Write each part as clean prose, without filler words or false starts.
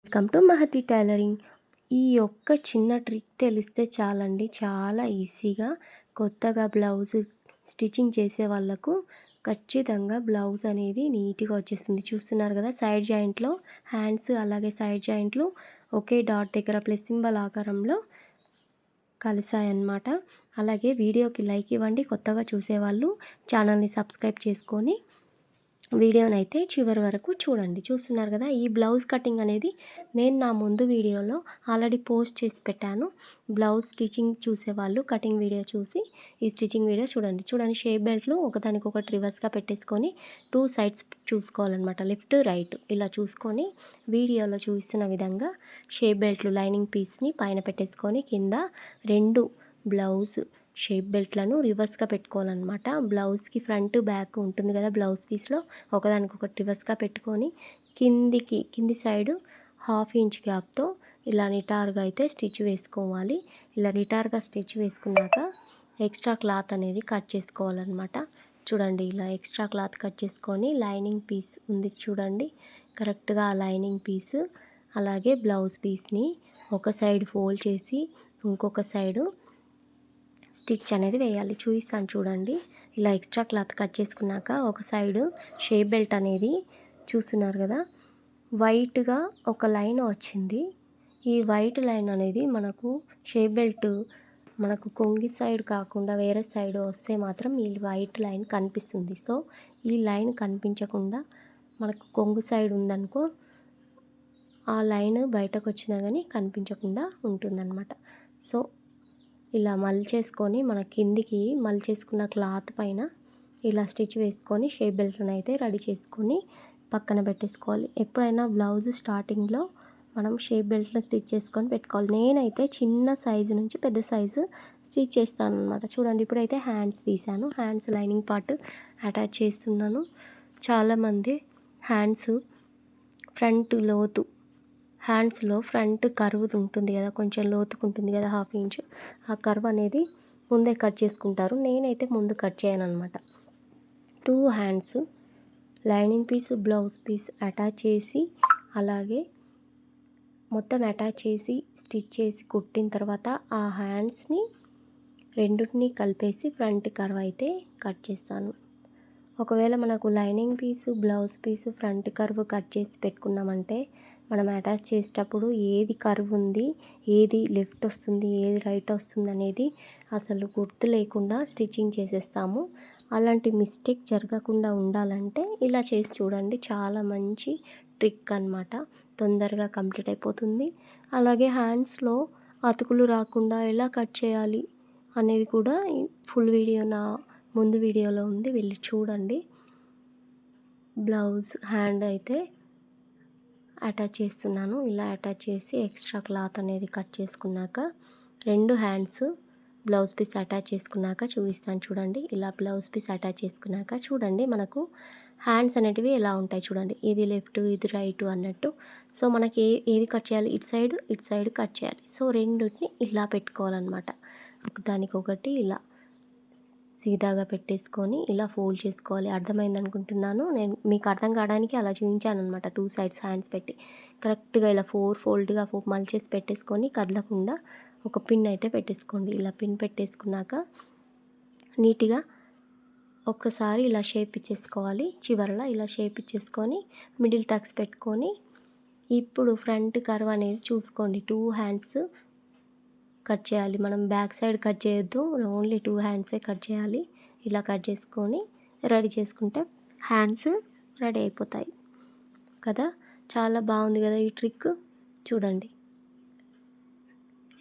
Welcome to Mahathi tailoring. ఈ ఒక్క చిన్న ట్రిక్ తెలిస్తే చాలండి, చాలా ఈజీగా కొత్తగా బ్లౌజ్ స్టిచ్చింగ్ చేసే వాళ్ళకు ఖచ్చితంగా బ్లౌజ్ అనేది నీట్గా వచ్చేస్తుంది. చూస్తున్నారు కదా, సైడ్ జాయింట్లో హ్యాండ్స్ అలాగే సైడ్ జాయింట్లు ఒకే డాట్ దగ్గర ప్లస్ సింబల్ ఆకారంలో కలిసాయన్నమాట. అలాగే వీడియోకి లైక్ ఇవ్వండి. కొత్తగా చూసేవాళ్ళు ఛానల్ని సబ్స్క్రైబ్ చేసుకొని వీడియోనైతే చివరి వరకు చూడండి. చూస్తున్నారు కదా, ఈ బ్లౌజ్ కటింగ్ అనేది నేను నా ముందు వీడియోలో ఆల్రెడీ పోస్ట్ చేసి పెట్టాను. బ్లౌజ్ స్టిచ్చింగ్ చూసేవాళ్ళు కటింగ్ వీడియో చూసి ఈ స్టిచ్చింగ్ వీడియో చూడండి. షేప్ బెల్ట్లు ఒకదానికొకటి రివర్స్గా పెట్టేసుకొని 2 సైడ్స్ చూసుకోవాలన్నమాట, లెఫ్ట్ రైట్ ఇలా చూసుకొని వీడియోలో చూస్తున్న విధంగా షేప్ బెల్ట్లు లైనింగ్ పీస్ని పైన పెట్టేసుకొని కింద 2 బ్లౌజ్ షేప్ బెల్ట్లను రివర్స్గా పెట్టుకోవాలన్నమాట. బ్లౌజ్కి ఫ్రంట్ బ్యాక్ ఉంటుంది కదా, బ్లౌజ్ పీస్లో ఒకదానికొకటి రివర్స్గా పెట్టుకొని కింది సైడు 1/2 ఇంచ్ గ్యాప్తో ఇలా నిటారుగా అయితే స్టిచ్ వేసుకోవాలి. ఇలా నిటారుగా స్టిచ్ వేసుకున్నాక ఎక్స్ట్రా క్లాత్ అనేది కట్ చేసుకోవాలన్నమాట. చూడండి, ఇలా ఎక్స్ట్రా క్లాత్ కట్ చేసుకొని లైనింగ్ పీస్ ఉంది చూడండి, కరెక్ట్గా ఆ లైనింగ్ పీస్ అలాగే బ్లౌజ్ పీస్ని ఒక సైడ్ ఫోల్డ్ చేసి ఇంకొక సైడు స్టిచ్ అనేది వేయాలి. చూపిస్తాను చూడండి. ఇలా ఎక్స్ట్రా క్లాత్ కట్ చేసుకున్నాక ఒక సైడు షేప్ బెల్ట్ అనేది చూస్తున్నారు కదా, వైట్గా ఒక లైన్ వచ్చింది. ఈ వైట్ లైన్ అనేది మనకు షేప్ బెల్ట్ మనకు కొంగి సైడ్ కాకుండా వేరే సైడ్ వస్తే మాత్రం ఈ వైట్ లైన్ కనిపిస్తుంది. సో ఈ లైన్ కనిపించకుండా మనకు కొంగు సైడ్ ఉందనుకో, ఆ లైన్ బయటకు వచ్చినా కానీ కనిపించకుండా ఉంటుందన్నమాట. సో ఇలా మలిచేసుకొని మన కిందికి మలిచేసుకున్న క్లాత్ పైన ఇలా స్టిచ్ వేసుకొని షేప్ బెల్ట్ని అయితే రెడీ చేసుకొని పక్కన పెట్టేసుకోవాలి. ఎప్పుడైనా బ్లౌజ్ స్టార్టింగ్లో మనం షేప్ బెల్ట్ని స్టిచ్ చేసుకొని పెట్టుకోవాలి. నేనైతే చిన్న సైజు నుంచి పెద్ద సైజు స్టిచ్ చేస్తాను అనమాట. చూడండి, ఇప్పుడైతే హ్యాండ్స్ తీసాను. హ్యాండ్స్ లైనింగ్ పార్ట్ అటాచ్ చేస్తున్నాను. చాలామంది హ్యాండ్స్ ఫ్రంట్ లోతు, హ్యాండ్స్లో ఫ్రంట్ కర్వ్ ఉంటుంది కదా, కొంచెం లోతుకుంటుంది కదా 1/2 ఇంచ్, ఆ కర్వ్ అనేది ముందే కట్ చేసుకుంటారు. నేనైతే ముందు కట్ చేయను అనమాట. 2 hands lining piece blouse piece attach చేసి అలాగే మొత్తం అటాచ్ చేసి స్టిచ్ చేసి కుట్టిన తర్వాత ఆ హ్యాండ్స్ని రెండింటిని కలిపేసి ఫ్రంట్ కర్వ్ అయితే కట్ చేస్తాను. ఒకవేళ మనకు lining piece blouse piece front curve cut చేసి పెట్టుకున్నామంటే మనం అటాచ్ చేసేటప్పుడు ఏది కర్వ్ ఉంది, ఏది లెఫ్ట్ వస్తుంది, ఏది రైట్ వస్తుంది అనేది అసలు గుర్తు లేకుండా స్టిచ్చింగ్ చేసేస్తాము. అలాంటి మిస్టేక్ జరగకుండా ఉండాలంటే ఇలా చేసి చూడండి. చాలా మంచి ట్రిక్ అన్నమాట. తొందరగా కంప్లీట్ అయిపోతుంది. అలాగే హ్యాండ్స్లో అతుకులు రాకుండా ఎలా కట్ చేయాలి అనేది కూడా ఫుల్ వీడియో నా ముందు వీడియోలో ఉంది, వెళ్ళి చూడండి. బ్లౌజ్ హ్యాండ్ అయితే అటాచ్ చేస్తున్నాను. ఇలా అటాచ్ చేసి ఎక్స్ట్రా క్లాత్ అనేది కట్ చేసుకున్నాక 2 హ్యాండ్స్ బ్లౌజ్ పీస్ అటాచ్ చేసుకున్నాక చూపిస్తాను చూడండి. ఇలా బ్లౌజ్ పీస్ అటాచ్ చేసుకున్నాక చూడండి, మనకు హ్యాండ్స్ అనేటివి ఎలా ఉంటాయి చూడండి. ఇది లెఫ్ట్ ఇది రైట్ అన్నట్టు. సో మనకి ఏది కట్ చేయాలి, ఇటు సైడ్ కట్ చేయాలి. సో రెండింటిని ఇలా పెట్టుకోవాలన్నమాట. దానికొకటి ఇలా సీదాగా పెట్టేసుకొని ఇలా ఫోల్డ్ చేసుకోవాలి. అర్థమైంది అనుకుంటున్నాను. నేను మీకు అర్థం కావడానికి అలా చూపించాను అనమాట. 2 సైడ్స్ హ్యాండ్స్ పెట్టి కరెక్ట్గా ఇలా 4 ఫోల్డ్గా మలిచేసి పెట్టేసుకొని కదలకుండా ఒక పిన్ అయితే పెట్టేసుకోండి. ఇలా పిన్ పెట్టేసుకున్నాక నీట్గా ఒక్కసారి ఇలా షేప్ ఇచ్చేసుకోవాలి. చివరలా ఇలా షేప్ ఇచ్చేసుకొని మిడిల్ టక్స్ పెట్టుకొని ఇప్పుడు ఫ్రంట్ కర్వ్ అనేది చూసుకోండి. 2 హ్యాండ్స్ కట్ చేయాలి. మనం బ్యాక్ సైడ్ కట్ చేయొద్దు, ఓన్లీ 2 హ్యాండ్సే కట్ చేయాలి. ఇలా కట్ చేసుకొని రెడీ చేసుకుంటే హ్యాండ్స్ రెడీ అయిపోతాయి కదా. చాలా బాగుంది కదా ఈ ట్రిక్. చూడండి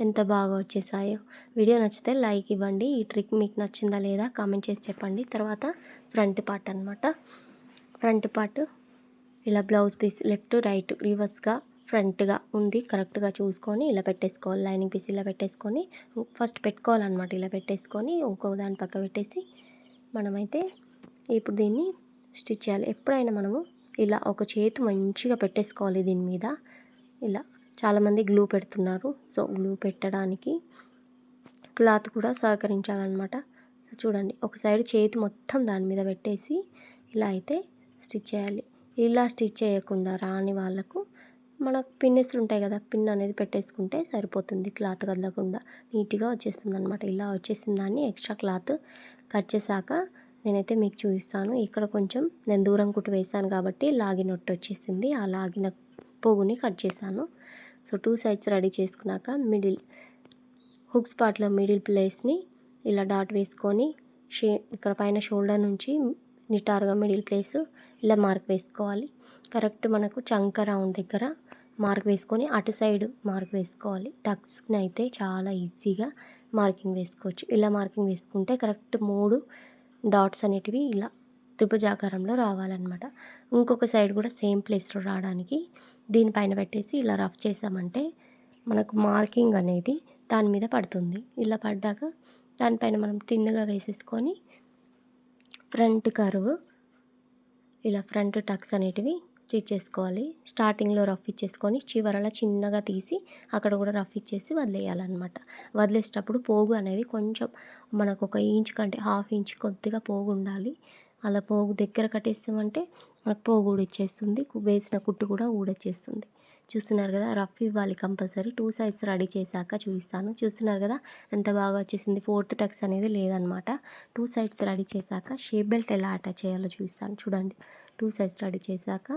ఎంత బాగా వచ్చేసాయో. వీడియో నచ్చితే లైక్ ఇవ్వండి. ఈ ట్రిక్ మీకు నచ్చిందా లేదా కామెంట్ చేసి చెప్పండి. తర్వాత ఫ్రంట్ పార్ట్ అనమాట. ఫ్రంట్ పార్ట్ ఇలా బ్లౌజ్ పీస్ లెఫ్ట్ రైట్ రివర్స్గా ఫ్రంట్గా ఉంది కరెక్ట్గా చూసుకొని ఇలా పెట్టేసుకోవాలి. లైనింగ్ పీస్ ఇలా పెట్టేసుకొని ఫస్ట్ పెట్టుకోవాలన్నమాట. ఇలా పెట్టేసుకొని ఇంకో దాని పక్క పెట్టేసి మనమైతే ఇప్పుడు దీన్ని స్టిచ్ చేయాలి. ఎప్పుడైనా మనము ఇలా ఒక చేతి మంచిగా పెట్టేసుకోవాలి దీని మీద. ఇలా చాలామంది గ్లూ పెడుతున్నారు. సో గ్లూ పెట్టడానికి క్లాత్ కూడా సహకరించాలన్నమాట. సో చూడండి, ఒక సైడ్ చేతి మొత్తం దాని మీద పెట్టేసి ఇలా అయితే స్టిచ్ చేయాలి. ఇలా స్టిచ్ చేయకుండా రాని వాళ్ళకు మనకు పిన్నిస్లు ఉంటాయి కదా, పిన్ అనేది పెట్టేసుకుంటే సరిపోతుంది. క్లాత్ కదలకుండా నీట్గా వచ్చేస్తుంది అనమాట. ఇలా వచ్చేసిన దాన్ని ఎక్స్ట్రా క్లాత్ కట్ చేశాక నేనైతే మీకు చూపిస్తాను. ఇక్కడ కొంచెం నేను దూరం కుట్టు వేసాను కాబట్టి లాగినట్టు వచ్చేసింది. ఆ లాగిన పోగుని కట్ చేశాను. సో 2 సైడ్స్ రెడీ చేసుకున్నాక మిడిల్ హుక్ స్పాట్లో మిడిల్ ప్లేస్ని ఇలా డాట్ వేసుకొని ఇక్కడ పైన షోల్డర్ నుంచి నిటారుగా మిడిల్ ప్లేస్ ఇలా మార్క్ వేసుకోవాలి. కరెక్ట్ మనకు చంక రౌండ్ దగ్గర మార్క్ వేసుకొని అటు సైడ్ మార్క్ వేసుకోవాలి. టక్స్ని అయితే చాలా ఈజీగా మార్కింగ్ వేసుకోవచ్చు. ఇలా మార్కింగ్ వేసుకుంటే కరెక్ట్ 3 డాట్స్ అనేటివి ఇలా త్రిభుజాకారంలో రావాలన్నమాట. ఇంకొక సైడ్ కూడా సేమ్ ప్లేస్లో రావడానికి దీనిపైన పెట్టేసి ఇలా రఫ్ చేసామంటే మనకు మార్కింగ్ అనేది దాని మీద పడుతుంది. ఇలా పడ్డాక దానిపైన మనం తిన్నగా వేసేసుకొని ఫ్రంట్ కర్వ్ ఇలా ఫ్రంట్ టక్స్ అనేటివి స్టిచ్ చేసుకోవాలి. స్టార్టింగ్లో రఫ్ ఇచ్చేసుకొని చివరలా చిన్నగా తీసి అక్కడ కూడా రఫ్ ఇచ్చేసి వదిలేయాలన్నమాట. వదిలేసేటప్పుడు పోగు అనేది కొంచెం మనకు 1 ఇంచ్ కంటే 1/2 ఇంచ్ కొద్దిగా పోగు ఉండాలి. అలా పోగు దగ్గర కట్టేస్తామంటే మనకు పోగు ఊడొచ్చేస్తుంది. వేసిన కుట్టు కూడా ఊడొచ్చేస్తుంది. చూస్తున్నారు కదా, రఫ్ ఇవ్వాలి కంపల్సరీ. 2 సైడ్స్ రెడీ చేశాక చూపిస్తాను. చూస్తున్నారు కదా ఎంత బాగా వచ్చేసింది. 4th టక్స్ అనేది లేదనమాట. 2 సైడ్స్ రెడీ చేశాక షేప్ బెల్ట్ ఎలా అటాచ్ చేయాలో చూపిస్తాను చూడండి. 2 సైడ్స్ రెడీ చేశాక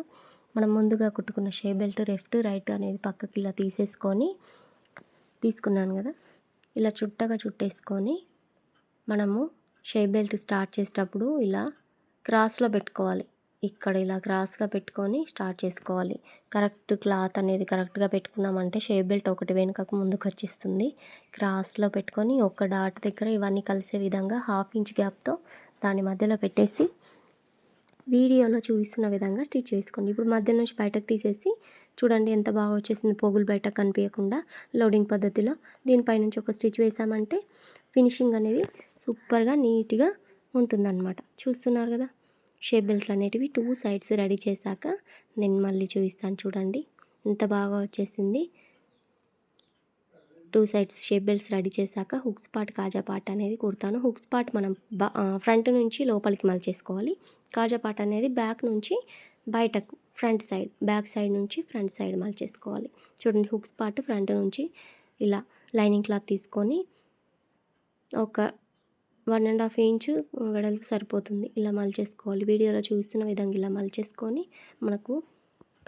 మనం ముందుగా కుట్టుకున్న షేప్ బెల్ట్ లెఫ్ట్ రైట్ అనేది పక్కకి ఇలా తీసుకున్నాను కదా, ఇలా చుట్టగా చుట్టేసుకొని మనము షేప్ బెల్ట్ స్టార్ట్ చేసేటప్పుడు ఇలా క్రాస్లో పెట్టుకోవాలి. ఇక్కడ ఇలా క్రాస్గా పెట్టుకొని స్టార్ట్ చేసుకోవాలి. కరెక్ట్ క్లాత్ అనేది కరెక్ట్గా పెట్టుకున్నామంటే షేప్ బెల్ట్ ఒకటి వెనుకకు ముందుకు వచ్చేస్తుంది. క్రాస్లో పెట్టుకొని ఒక డాట్ దగ్గర ఇవన్నీ కలిసే విధంగా 1/2 ఇంచ్ గ్యాప్తో దాని మధ్యలో పెట్టేసి వీడియోలో చూపిస్తున్న విధంగా స్టిచ్ చేసుకోండి. ఇప్పుడు మధ్య నుంచి బయటకు తీసేసి చూడండి ఎంత బాగా వచ్చేసింది. పోగులు బయట కనిపించకుండా లోడింగ్ పద్ధతిలో దీనిపై నుంచి ఒక స్టిచ్ వేసామంటే ఫినిషింగ్ అనేది సూపర్గా నీట్గా ఉంటుందన్నమాట. చూస్తున్నారు కదా, షేప్ బెల్ట్లు అనేటివి 2 సైడ్స్ రెడీ చేశాక నేను మళ్ళీ చూపిస్తాను చూడండి ఎంత బాగా వచ్చేసింది. 2 సైడ్స్ షేప్ బెల్ట్స్ రెడీ చేశాక హుక్స్ పార్ట్ కాజా పార్ట్ అనేది కుడతాను. హుక్స్ పార్ట్ మనం ఫ్రంట్ నుంచి లోపలికి మలిచేసుకోవాలి. కాజా పార్ట్ అనేది బ్యాక్ నుంచి బయటకు ఫ్రంట్ సైడ్, బ్యాక్ సైడ్ నుంచి ఫ్రంట్ సైడ్ మలిచేసుకోవాలి. చూడండి, హుక్స్ పార్ట్ ఫ్రంట్ నుంచి ఇలా లైనింగ్ క్లాత్ తీసుకొని ఒక 1.5 ఇంచ్ వెడల్పు సరిపోతుంది. ఇలా మలిచేసుకోవాలి. వీడియోలో చూస్తున్న విధంగా ఇలా మలిచేసుకొని మనకు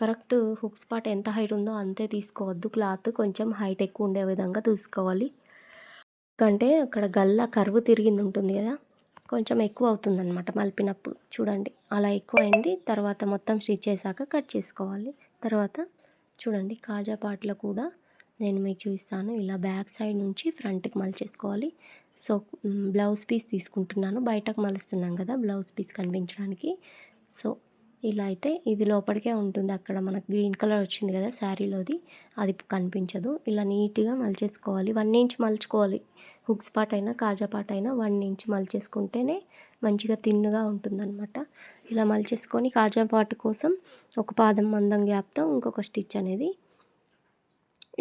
కరెక్ట్ హుక్స్ పార్ట్ ఎంత హైట్ ఉందో అంతే తీసుకోవద్దు. క్లాత్ కొంచెం హైట్ ఎక్కువ ఉండే విధంగా చూసుకోవాలి. ఎందుకంటే అక్కడ గల్లా కర్వ్ తిరిగింది ఉంటుంది కదా, కొంచెం ఎక్కువ అవుతుందన్నమాట మలిపినప్పుడు. చూడండి అలా ఎక్కువ అయింది. తర్వాత మొత్తం స్టిచ్ చేశాక కట్ చేసుకోవాలి. తర్వాత చూడండి కాజా పార్ట్లో కూడా నేను మీకు చూపిస్తాను. ఇలా బ్యాక్ సైడ్ నుంచి ఫ్రంట్కి మలిచేసుకోవాలి. సో బ్లౌజ్ పీస్ తీసుకుంటున్నాను. బయటకు మలుస్తున్నాం కదా బ్లౌజ్ పీస్ కనిపించడానికి. సో ఇలా అయితే ఇది లోపలికే ఉంటుంది. అక్కడ మనకు గ్రీన్ కలర్ వచ్చింది కదా శారీలోది, అది కనిపించదు. ఇలా నీట్గా మలిచేసుకోవాలి. 1 ఇంచ్ మలుచుకోవాలి. హుక్స్ పార్ట్ అయినా కాజా పార్ట్ అయినా 1 ఇంచ్ మలిచేసుకుంటేనే మంచిగా తిన్నుగా ఉంటుందన్నమాట. ఇలా మలిచేసుకొని కాజా పార్ట్ కోసం ఒక పాదం మందం గ్యాప్తో ఇంకొక స్టిచ్ అనేది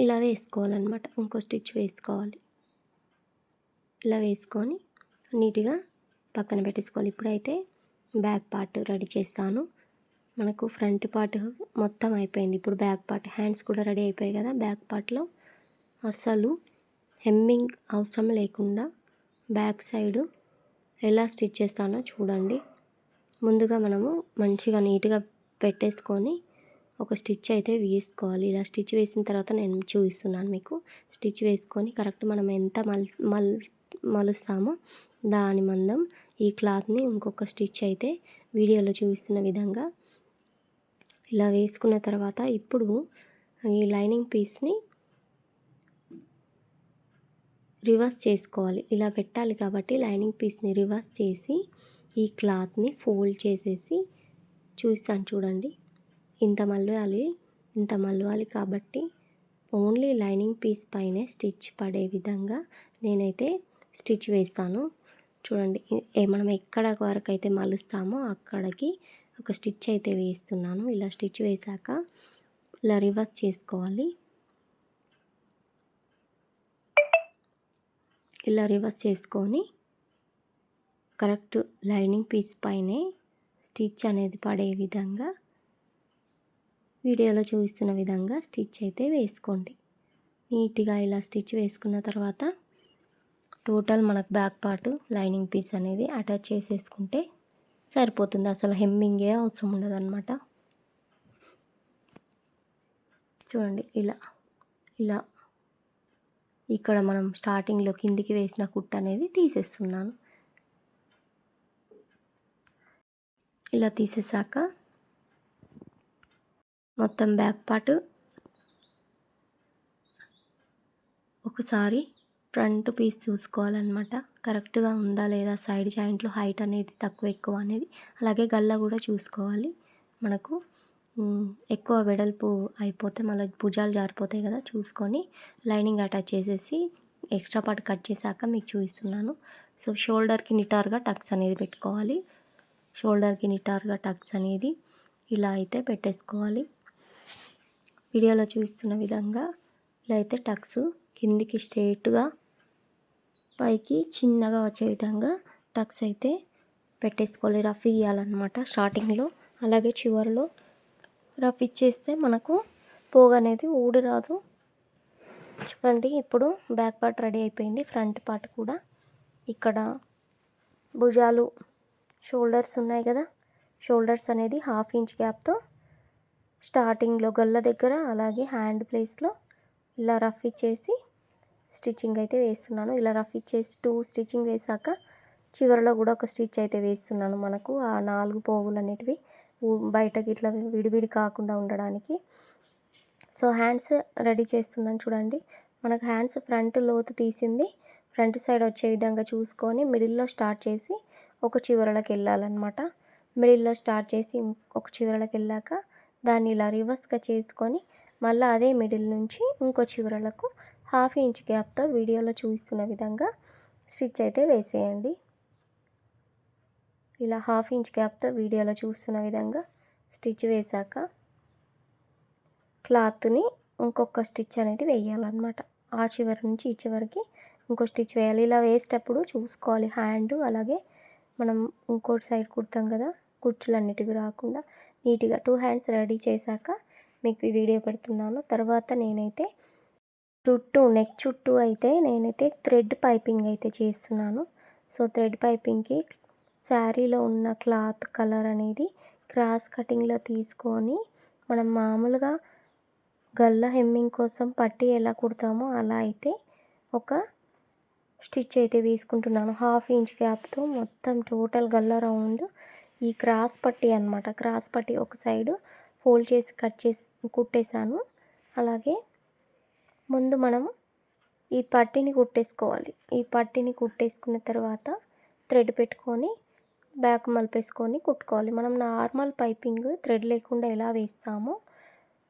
ఇలా వేసుకోవాలన్నమాట. ఇంకో స్టిచ్ వేసుకోవాలి. ఇలా వేసుకొని నీట్గా పక్కన పెట్టేసుకోవాలి. ఇప్పుడైతే బ్యాక్ పార్ట్ రెడీ చేస్తాను. మనకు ఫ్రంట్ పార్ట్ మొత్తం అయిపోయింది. ఇప్పుడు బ్యాక్ పార్ట్, హ్యాండ్స్ కూడా రెడీ అయిపోయాయి కదా. బ్యాక్ పార్ట్లో అస్సలు హెమ్మింగ్ అవసరం లేకుండా బ్యాక్ సైడ్ ఎలా స్టిచ్ చేస్తానో చూడండి. ముందుగా మనము మంచిగా నీట్గా పెట్టేసుకొని ఒక స్టిచ్ అయితే వేసుకోవాలి. ఇలా స్టిచ్ వేసిన తర్వాత నేను చూపిస్తున్నాను మీకు. స్టిచ్ వేసుకొని కరెక్ట్ మనం ఎంత మలుస్తామో దాని మందం ఈ క్లాత్ని ఇంకొక స్టిచ్ అయితే వీడియోలో చూపిస్తున్న విధంగా ఇలా వేసుకున్న తర్వాత ఇప్పుడు ఈ లైనింగ్ పీస్ని రివర్స్ చేసుకోవాలి. ఇలా పెట్టాలి కాబట్టి లైనింగ్ పీస్ని రివర్స్ చేసి ఈ క్లాత్ని ఫోల్డ్ చేసేసి చూస్తాను చూడండి. ఇంత మలవాలి కాబట్టి ఓన్లీ లైనింగ్ పీస్ పైనే స్టిచ్ పడే విధంగా నేనైతే స్టిచ్ వేస్తాను. చూడండి మనం ఎక్కడ వరకు అయితే మలుస్తామో అక్కడికి ఒక స్టిచ్ అయితే వేస్తున్నాను. ఇలా స్టిచ్ వేశాక ఇలా రివర్స్ చేసుకోవాలి. ఇలా రివర్స్ చేసుకొని కరెక్ట్ లైనింగ్ పీస్ పైనే స్టిచ్ అనేది పడే విధంగా వీడియోలో చూపిస్తున్న విధంగా స్టిచ్ అయితే వేసుకోండి. నీట్గా ఇలా స్టిచ్ వేసుకున్న తర్వాత టోటల్ మనకు బ్యాక్ పార్ట్ లైనింగ్ పీస్ అనేది అటాచ్ చేసేసుకుంటే సరిపోతుంది. అసలు హెమ్మింగే అవసరం ఉండదన్నమాట. చూడండి ఇలా ఇలా ఇక్కడ మనం స్టార్టింగ్లో కిందికి వేసిన కుట్టు అనేది తీసేస్తున్నాను. ఇలా తీసేసాక మొత్తం బ్యాక్ పార్ట్ ఒకసారి ఫ్రంట్ పీస్ చూసుకోవాలన్నమాట. కరెక్ట్గా ఉందా లేదా, సైడ్ జాయింట్లో హైట్ అనేది తక్కువ ఎక్కువ అనేది, అలాగే గల్ల కూడా చూసుకోవాలి. మనకు ఎక్కువ వెడల్పు అయిపోతే మళ్ళీ భుజాలు జారిపోతాయి కదా, చూసుకొని లైనింగ్ అటాచ్ చేసేసి ఎక్స్ట్రా పార్ట్ కట్ చేశాక మీకు చూపిస్తున్నాను. సో షోల్డర్కి నిటారుగా టక్స్ అనేది పెట్టుకోవాలి. షోల్డర్కి నిటారుగా టక్స్ అనేది ఇలా అయితే పెట్టేసుకోవాలి. వీడియోలో చూపిస్తున్న విధంగా ఇలా అయితే టక్స్ కిందికి స్ట్రైట్గా పైకి చిన్నగా వచ్చే విధంగా టక్స్ అయితే పెట్టేసుకోవాలి. రఫ్ ఇవ్వాలన్నమాట స్టార్టింగ్లో, అలాగే చివరిలో రఫ్ ఇచ్చేస్తే మనకు పోగు అనేది ఊడి రాదు. చూడండి ఇప్పుడు బ్యాక్ పార్ట్ రెడీ అయిపోయింది. ఫ్రంట్ పార్ట్ కూడా ఇక్కడ భుజాలు షోల్డర్స్ ఉన్నాయి కదా, షోల్డర్స్ అనేది 1/2 ఇంచ్ గ్యాప్తో స్టార్టింగ్లో గల్ల దగ్గర అలాగే హ్యాండ్ ప్లేస్లో ఇలా రఫ్ ఇచ్చేసి స్టిచ్చింగ్ అయితే వేస్తున్నాను. ఇలా రఫ్ ఇచ్చేసి 2 స్టిచ్చింగ్ వేసాక చివరిలో కూడా ఒక స్టిచ్ అయితే వేస్తున్నాను. మనకు ఆ 4 పోగులు అనేటివి బయటకి ఇట్లా విడివిడి కాకుండా ఉండడానికి. సో హ్యాండ్స్ రెడీ చేస్తున్నాను చూడండి. మనకు హ్యాండ్స్ ఫ్రంట్ లోతు తీసింది ఫ్రంట్ సైడ్ వచ్చే విధంగా చూసుకొని మిడిల్లో స్టార్ట్ చేసి ఒక చివరలకు వెళ్ళాలన్నమాట. మిడిల్లో స్టార్ట్ చేసి ఒక చివరలకు వెళ్ళాక దాన్ని ఇలా రివర్స్గా చేసుకొని మళ్ళీ అదే మిడిల్ నుంచి ఇంకో చివరలకు 1/2 ఇంచ్ గ్యాప్తో వీడియోలో చూపిస్తున్న విధంగా స్టిచ్ అయితే వేసేయండి. ఇలా 1/2 ఇంచ్ గ్యాప్తో వీడియోలో చూస్తున్న విధంగా స్టిచ్ వేశాక క్లాత్ని ఇంకొక స్టిచ్ అనేది వేయాలన్నమాట. ఆ చివరి నుంచి ఈ చివరికి ఇంకో స్టిచ్ వేయాలి. ఇలా వేసేటప్పుడు చూసుకోవాలి హ్యాండ్ అలాగే మనం ఇంకోటి సైడ్ కుడతాం కదా, కుచ్చులు అన్నిటివి రాకుండా నీట్గా 2 హ్యాండ్స్ రెడీ చేశాక మీకు ఈ వీడియో పెడుతున్నాను. తర్వాత నేనైతే నెక్ చుట్టూ అయితే నేనైతే థ్రెడ్ పైపింగ్ అయితే చేస్తున్నాను. సో థ్రెడ్ పైపింగ్కి శారీలో ఉన్న క్లాత్ కలర్ అనేది క్రాస్ కటింగ్లో తీసుకొని మనం మామూలుగా గల్ల హెమ్మింగ్ కోసం పట్టీ ఎలా కుడతామో అలా అయితే ఒక స్టిచ్ అయితే వేసుకుంటున్నాను. 1/2 ఇంచ్ గ్యాప్తో మొత్తం టోటల్ గల్ల రౌండ్ ఈ క్రాస్ పట్టీ అనమాట. క్రాస్ పట్టీ ఒక సైడు ఫోల్డ్ చేసి కట్ చేసి కుట్టేశాను. అలాగే ముందు మనం ఈ పట్టీని కుట్టేసుకోవాలి. ఈ పట్టీని కుట్టేసుకున్న తర్వాత థ్రెడ్ పెట్టుకొని బ్యాక్ మలిపేసుకొని కుట్టుకోవాలి. మనం నార్మల్ పైపింగ్ థ్రెడ్ లేకుండా ఎలా వేస్తామో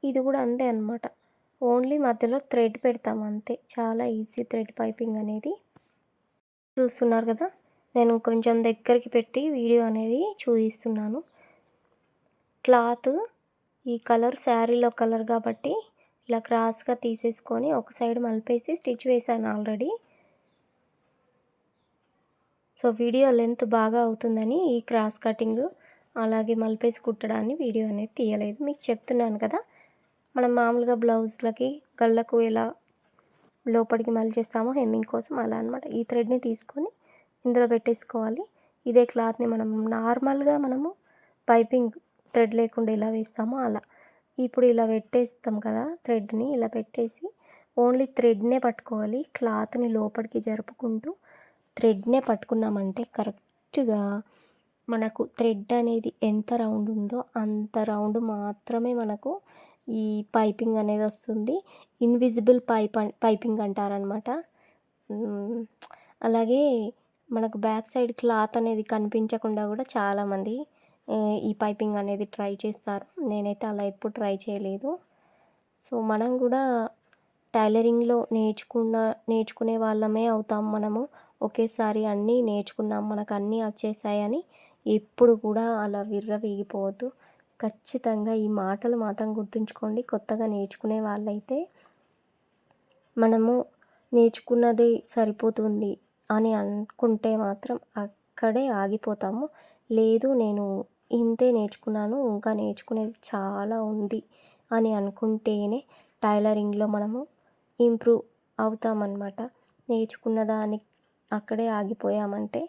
ఇది కూడా అంతే అనమాట. ఓన్లీ మధ్యలో థ్రెడ్ పెడతాం అంతే. చాలా ఈజీ థ్రెడ్ పైపింగ్ అనేది. చూస్తున్నారు కదా, నేను కొంచెం దగ్గరికి పెట్టి వీడియో అనేది చూపిస్తున్నాను. క్లాత్ ఈ కలర్ శారీలో కలర్ కాబట్టి ఇలా క్రాస్గా తీసేసుకొని ఒక సైడ్ మలిపేసి స్టిచ్ వేసాను ఆల్రెడీ. సో వీడియో లెంత్ బాగా అవుతుందని ఈ క్రాస్ కటింగ్ అలాగే మలిపేసి కుట్టడాన్ని వీడియో అనేది తీయలేదు. మీకు చెప్తున్నాను కదా, మనం మామూలుగా బ్లౌజ్లకి గళ్ళకు ఎలా లోపలికి మలిచేస్తామో హెమ్మింగ్ కోసం అలా అనమాట. ఈ థ్రెడ్ని తీసుకొని ఇందులో పెట్టేసుకోవాలి. ఇదే క్లాత్ని మనం నార్మల్గా మనము పైపింగ్ థ్రెడ్ లేకుండా ఎలా వేస్తామో అలా ఇప్పుడు ఇలా పెట్టేస్తాం కదా, థ్రెడ్ని ఇలా పెట్టేసి ఓన్లీ థ్రెడ్నే పట్టుకోవాలి. క్లాత్ని లోపలికి జరుపుకుంటూ థ్రెడ్నే పట్టుకున్నామంటే కరెక్ట్గా మనకు థ్రెడ్ అనేది ఎంత రౌండ్ ఉందో అంత రౌండ్ మాత్రమే మనకు ఈ పైపింగ్ అనేది వస్తుంది. ఇన్విజిబుల్ పైపింగ్ అంటారనమాట. అలాగే మనకు బ్యాక్ సైడ్ క్లాత్ అనేది కనిపించకుండా కూడా చాలామంది ఈ పైపింగ్ అనేది ట్రై చేస్తారు. నేనైతే అలా ఎప్పుడు ట్రై చేయలేదు. సో మనం కూడా టైలరింగ్లో నేర్చుకునే వాళ్ళమే అవుతాం. మనము ఒకేసారి అన్నీ నేర్చుకున్నాం, మనకు అన్నీ వచ్చేసాయని ఎప్పుడు కూడా అలా విర్రవీగిపోవద్దు. ఖచ్చితంగా ఈ మాటలు మాత్రం గుర్తుంచుకోండి. కొత్తగా నేర్చుకునే వాళ్ళైతే మనము నేర్చుకున్నది సరిపోతుంది అని అనుకుంటే మాత్రం అక్కడే ఆగిపోతాము. లేదు నేను ఇంతే నేర్చుకున్నాను, ఇంకా నేర్చుకునేది చాలా ఉంది అని అనుకుంటేనే టైలరింగ్లో మనము ఇంప్రూవ్ అవుతామన్నమాట. నేర్చుకున్న దాన్ని అక్కడే ఆగిపోయామంటే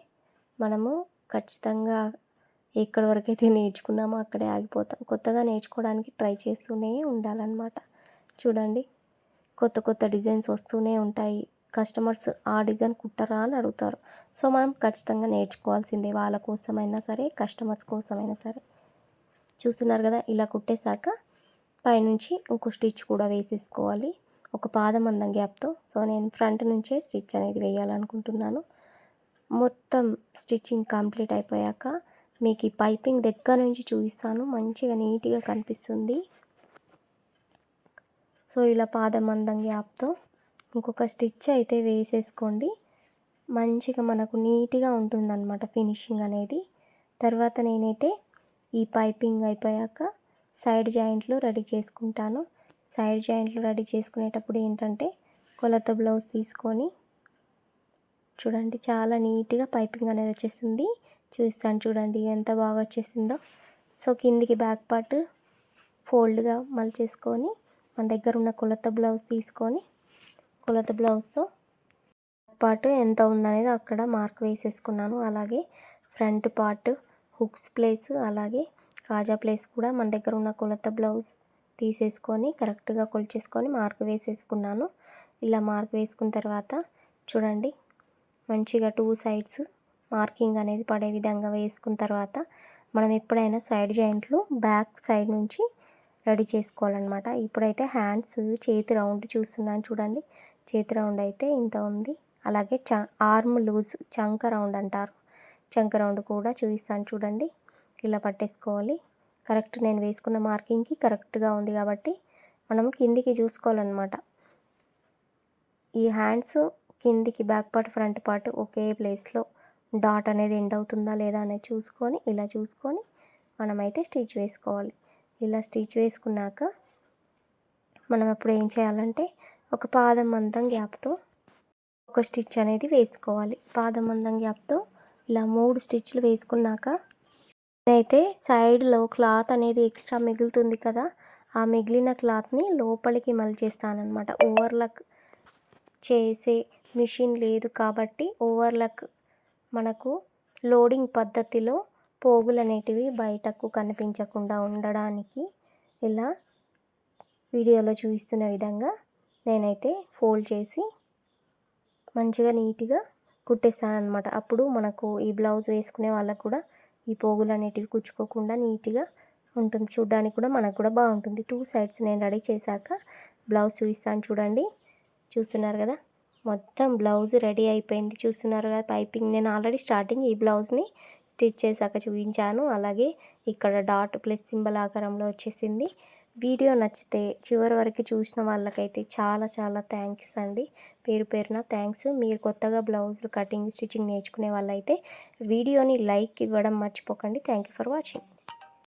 మనము ఖచ్చితంగా ఎక్కడి వరకైతే నేర్చుకున్నామో అక్కడే ఆగిపోతాం. కొత్తగా నేర్చుకోవడానికి ట్రై చేస్తూనే ఉండాలన్నమాట. చూడండి, కొత్త కొత్త డిజైన్స్ వస్తూనే ఉంటాయి. కస్టమర్స్ ఆ డిజైన్ కుట్టరా అని అడుగుతారు. సో మనం ఖచ్చితంగా నేర్చుకోవాల్సిందే, వాళ్ళ కోసమైనా సరే కస్టమర్స్ కోసమైనా సరే. చూస్తున్నారు కదా, ఇలా కుట్టేశాక పైనుంచి ఇంకో స్టిచ్ కూడా వేసేసుకోవాలి ఒక పాదం మందం గ్యాప్తో. సో నేను ఫ్రంట్ నుంచే స్టిచ్ అనేది వేయాలనుకుంటున్నాను. మొత్తం స్టిచ్చింగ్ కంప్లీట్ అయిపోయాక మీకు ఈ పైపింగ్ దగ్గర నుంచి చూపిస్తాను. మంచిగా నీట్గా కనిపిస్తుంది. సో ఇలా పాదం మందం గ్యాప్తో ఇంకొక స్టిచ్ అయితే వేసేసుకోండి. మంచిగా మనకు నీట్గా ఉంటుందన్నమాట ఫినిషింగ్ అనేది. తర్వాత నేనైతే ఈ పైపింగ్ అయిపోయాక సైడ్ జాయింట్లు రెడీ చేసుకుంటాను. సైడ్ జాయింట్లు రెడీ చేసుకునేటప్పుడు ఏంటంటే కొలత బ్లౌజ్ తీసుకొని చూడండి, చాలా నీట్గా పైపింగ్ అనేది వచ్చేసింది. చూస్తాను చూడండి ఎంత బాగా వచ్చేసిందో. సో కిందికి బ్యాక్ పార్ట్ ఫోల్డ్గా మలిచేసుకొని మన దగ్గర ఉన్న కొలత బ్లౌజ్ తీసుకొని కొలత బ్లౌజ్తో పార్ట్ ఎంత ఉందనేది అక్కడ మార్క్ వేసేసుకున్నాను. అలాగే ఫ్రంట్ పార్ట్ హుక్స్ ప్లేస్ అలాగే కాజా ప్లేస్ కూడా మన దగ్గర ఉన్న కొలత బ్లౌజ్ తీసేసుకొని కరెక్ట్గా కొలిచేసుకొని మార్క్ వేసేసుకున్నాను. ఇలా మార్క్ వేసుకున్న తర్వాత చూడండి, మంచిగా 2 సైడ్స్ మార్కింగ్ అనేది పడే విధంగా వేసుకున్న తర్వాత మనం ఎప్పుడైనా సైడ్ జాయింట్లు బ్యాక్ సైడ్ నుంచి రెడీ చేసుకోవాలన్నమాట. ఇప్పుడైతే హ్యాండ్స్ చేతి రౌండ్ చూస్తున్నాను చూడండి. చేతి రౌండ్ అయితే ఇంత ఉంది. అలాగే ఆర్మ్ లూజ్ చంక రౌండ్ అంటారు, చంక రౌండ్ కూడా చూపిస్తాను చూడండి. ఇలా పట్టేసుకోవాలి. కరెక్ట్ నేను వేసుకున్న మార్కింగ్కి కరెక్ట్గా ఉంది కాబట్టి మనం కిందికి చూసుకోవాలన్నమాట. ఈ హ్యాండ్స్ కిందికి back part front part okay ప్లేస్లో డాట్ అనేది ఎండ్ అవుతుందా లేదా అనేది చూసుకొని ఇలా చూసుకొని మనమైతే స్టిచ్ వేసుకోవాలి. ఇలా స్టిచ్ వేసుకున్నాక మనం అప్పుడు ఏం చేయాలంటే ఒక పాదం మందం గ్యాప్తో ఒక స్టిచ్ అనేది వేసుకోవాలి. పాదం మందం గ్యాప్తో ఇలా 3 స్టిచ్లు వేసుకున్నాక నేనైతే సైడ్లో క్లాత్ అనేది ఎక్స్ట్రా మిగులుతుంది కదా, ఆ మిగిలిన క్లాత్ని లోపలికి మలిచేస్తానమాట. ఓవర్లక్ చేసే మిషన్ లేదు కాబట్టి ఓవర్లక్ మనకు లోడింగ్ పద్ధతిలో పోగులు అనేటివి బయటకు కనిపించకుండా ఉండడానికి ఇలా వీడియోలో చూపిస్తున్న విధంగా నేనైతే ఫోల్డ్ చేసి మంచిగా నీట్గా కుట్టేస్తాను అనమాట. అప్పుడు మనకు ఈ బ్లౌజ్ వేసుకునే వాళ్ళకు కూడా ఈ పోగులు అనేటివి కుచ్చుకోకుండా నీట్గా ఉంటుంది. చూడడానికి కూడా మనకు కూడా బాగుంటుంది. 2 సైడ్స్ నేను రెడీ చేశాక బ్లౌజ్ చూపిస్తాను చూడండి. చూస్తున్నారు కదా, మొత్తం బ్లౌజ్ రెడీ అయిపోయింది. చూస్తున్నారు కదా, పైపింగ్ నేను ఆల్రెడీ స్టార్టింగ్ ఈ బ్లౌజ్ని స్టిచ్ చేశాక చూపించాను. అలాగే ఇక్కడ డాట్ ప్లస్ సింబల్ ఆకారంలో వచ్చేసింది. వీడియో నచ్చితే చివరి వరకు చూసిన వాళ్ళకైతే చాలా చాలా థ్యాంక్స్ అండి. పేరు పేరున థ్యాంక్స్. మీరు కొత్తగా బ్లౌజులు కటింగ్ స్టిచ్చింగ్ నేర్చుకునే వాళ్ళైతే వీడియోని లైక్ ఇవ్వడం మర్చిపోకండి. Thank you for watching.